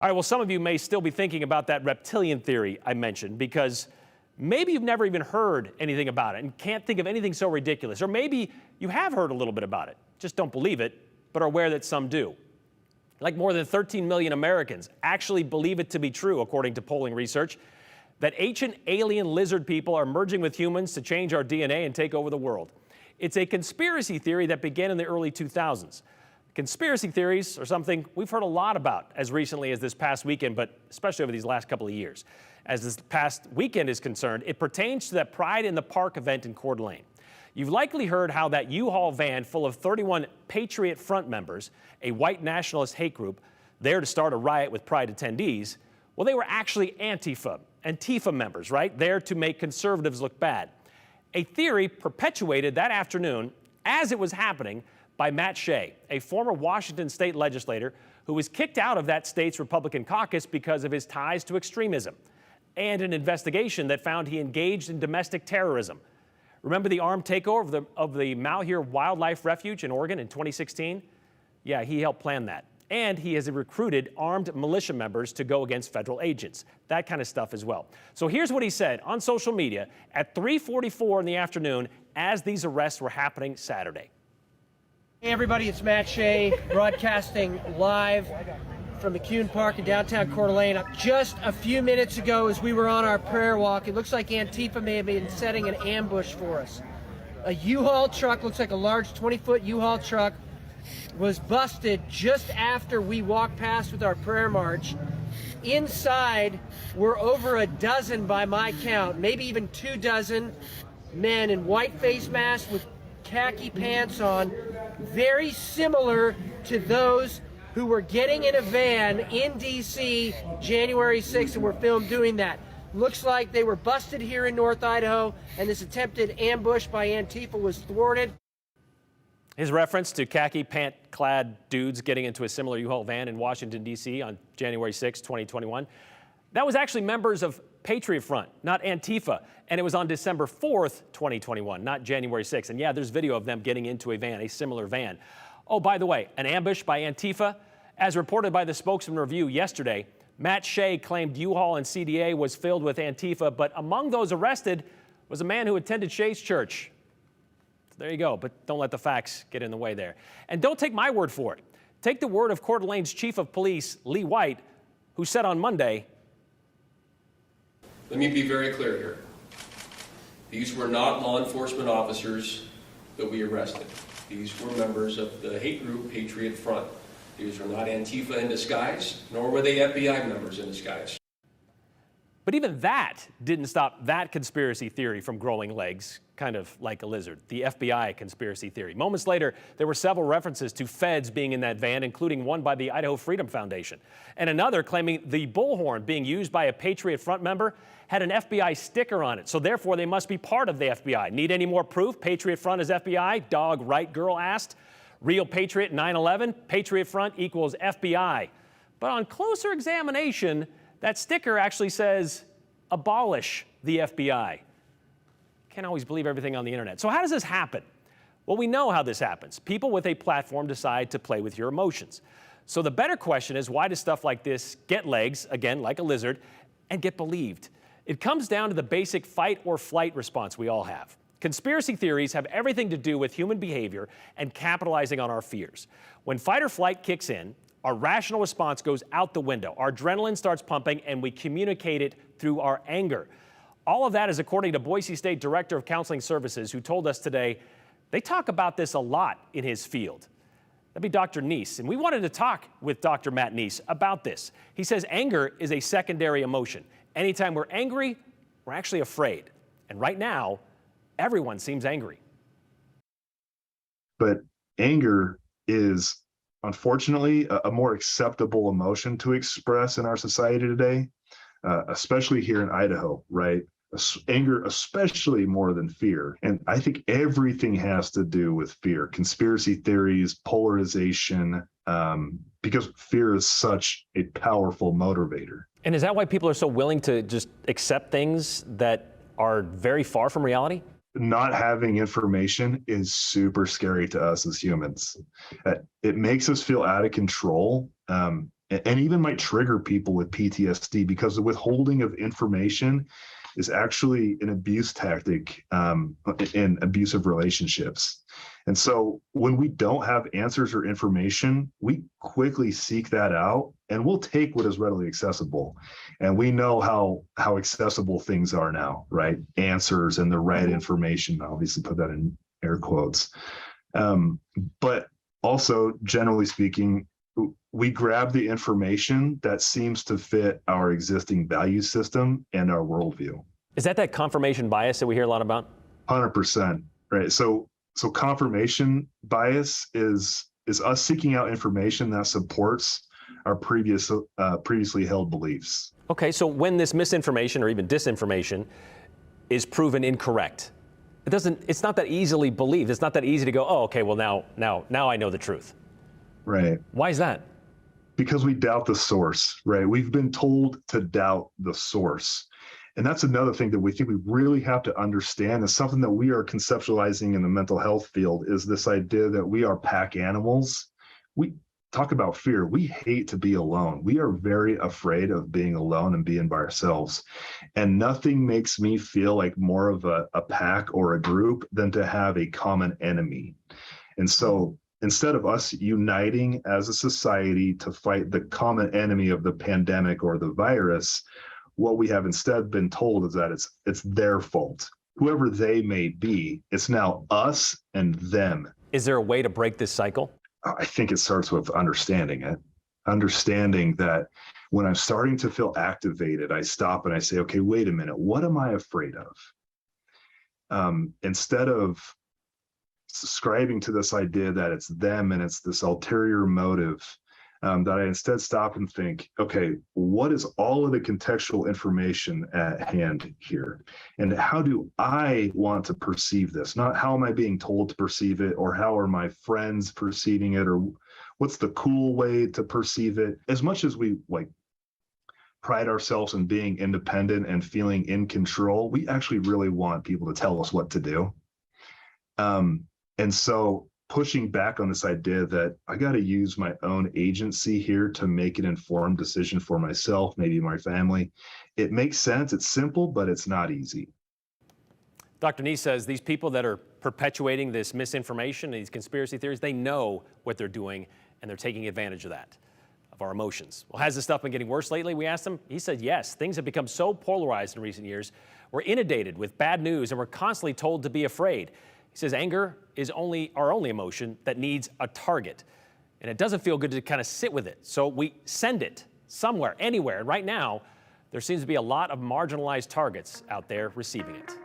All right, well, some of you may still be thinking about that reptilian theory I mentioned because maybe you've never even heard anything about it and can't think of anything so ridiculous. Or maybe you have heard a little bit about it, just don't believe it, but are aware that some do. Like more than 13 million Americans actually believe it to be true, according to polling research, that ancient alien lizard people are merging with humans to change our DNA and take over the world. It's a conspiracy theory that began in the early 2000s. Conspiracy theories are something we've heard a lot about as recently as this past weekend, but especially over these last couple of years. As this past weekend is concerned, it pertains to that Pride in the Park event in Coeur d'Alene. You've likely heard how that U-Haul van full of 31 Patriot Front members, a white nationalist hate group, there to start a riot with Pride attendees, well, they were actually Antifa members, right? There to make conservatives look bad. A theory perpetuated that afternoon as it was happening by Matt Shea, a former Washington state legislator who was kicked out of that state's Republican caucus because of his ties to extremism, and an investigation that found he engaged in domestic terrorism. Remember the armed takeover of the Malheur Wildlife Refuge in Oregon in 2016? Yeah, he helped plan that. And he has recruited armed militia members to go against federal agents. That kind of stuff as well. So here's what he said on social media at 3:44 in the afternoon as these arrests were happening Saturday. Hey everybody, it's Matt Shea, broadcasting live from McCune Park in downtown Coeur d'Alene. Just a few minutes ago as we were on our prayer walk, it looks like Antifa may have been setting an ambush for us. A U-Haul truck, looks like a large 20-foot U-Haul truck, was busted just after we walked past with our prayer march. Inside were over a dozen by my count, maybe even 24 men in white face masks with khaki pants on, very similar to those who were getting in a van in D.C. January 6th and were filmed doing that. Looks like they were busted here in North Idaho, and this attempted ambush by Antifa was thwarted. His reference to khaki pant-clad dudes getting into a similar U-Haul van in Washington, D.C. on January 6, 2021, that was actually members of Patriot Front, not Antifa. And it was on December 4th, 2021, not January 6th. And yeah, there's video of them getting into a van, a similar van. Oh, by the way, an ambush by Antifa? As reported by the Spokesman Review yesterday, Matt Shea claimed U-Haul and CDA was filled with Antifa, but among those arrested was a man who attended Shea's church. There you go, but don't let the facts get in the way there. And don't take my word for it. Take the word of Coeur d'Alene's Chief of Police, Lee White, who said on Monday, "Let me be very clear here. These were not law enforcement officers that we arrested. These were members of the hate group Patriot Front. These were not Antifa in disguise, nor were they FBI members in disguise." But even that didn't stop that conspiracy theory from growing legs, kind of like a lizard, the FBI conspiracy theory. Moments later, there were several references to feds being in that van, including one by the Idaho Freedom Foundation, and another claiming the bullhorn being used by a Patriot Front member had an FBI sticker on it, so therefore they must be part of the FBI. Need any more proof? Patriot Front is FBI? Dog right girl asked. Real Patriot 9/11? Patriot Front equals FBI. But on closer examination, that sticker actually says, abolish the FBI. Can't always believe everything on the internet. So how does this happen? Well, we know how this happens. People with a platform decide to play with your emotions. So the better question is, why does stuff like this get legs, again, like a lizard, and get believed? It comes down to the basic fight or flight response we all have. Conspiracy theories have everything to do with human behavior and capitalizing on our fears. When fight or flight kicks in, our rational response goes out the window. Our adrenaline starts pumping, and we communicate it through our anger. All of that is according to Boise State Director of Counseling Services, who told us today they talk about this a lot in his field. That'd be Dr. Neese, and we wanted to talk with Dr. Matt Neese about this. He says anger is a secondary emotion. Anytime we're angry, we're actually afraid. And right now, everyone seems angry. But anger is, unfortunately, a more acceptable emotion to express in our society today, especially here in Idaho, right? Anger, especially more than fear. And I think everything has to do with fear, conspiracy theories, polarization, because fear is such a powerful motivator. And is that why people are so willing to just accept things that are very far from reality? Not having information is super scary to us as humans. It makes us feel out of control. and even might trigger people with PTSD, because the withholding of information is actually an abuse tactic in abusive relationships. And so when we don't have answers or information, we quickly seek that out, and we'll take what is readily accessible. And we know how accessible things are now, right? Answers and the right information, obviously put that in air quotes. But also, generally speaking, we grab the information that seems to fit our existing value system and our worldview. Is that confirmation bias that we hear a lot about? 100%, right? So confirmation bias is us seeking out information that supports our previously held beliefs. Okay, so when this misinformation or even disinformation is proven incorrect, it's not that easily believed. It's not that easy to go, oh, okay, well now I know the truth. Right. Why is that? Because we doubt the source, right? We've been told to doubt the source. And that's another thing that we think we really have to understand, is something that we are conceptualizing in the mental health field, is this idea that we are pack animals. We talk about fear. We hate to be alone. We are very afraid of being alone and being by ourselves. And nothing makes me feel like more of a pack or a group than to have a common enemy. And so instead of us uniting as a society to fight the common enemy of the pandemic or the virus, what we have instead been told is that it's their fault. Whoever they may be, it's now us and them. Is there a way to break this cycle? I think it starts with understanding it. Understanding that when I'm starting to feel activated, I stop and I say, okay, wait a minute, what am I afraid of? Instead of subscribing to this idea that it's them and it's this ulterior motive, that I instead stop and think, okay, what is all of the contextual information at hand here? And how do I want to perceive this? Not how am I being told to perceive it, or how are my friends perceiving it, or what's the cool way to perceive it? As much as we pride ourselves in being independent and feeling in control, we actually really want people to tell us what to do. And so pushing back on this idea that I got to use my own agency here to make an informed decision for myself, maybe my family. It makes sense. It's simple, but it's not easy. Dr. Nee says these people that are perpetuating this misinformation, these conspiracy theories, they know what they're doing, and they're taking advantage of that, of our emotions. Well, has this stuff been getting worse lately? We asked him. He said yes. Things have become so polarized in recent years. We're inundated with bad news, and we're constantly told to be afraid. He says anger is our only emotion that needs a target. And it doesn't feel good to kind of sit with it. So we send it somewhere, anywhere. And right now, there seems to be a lot of marginalized targets out there receiving it.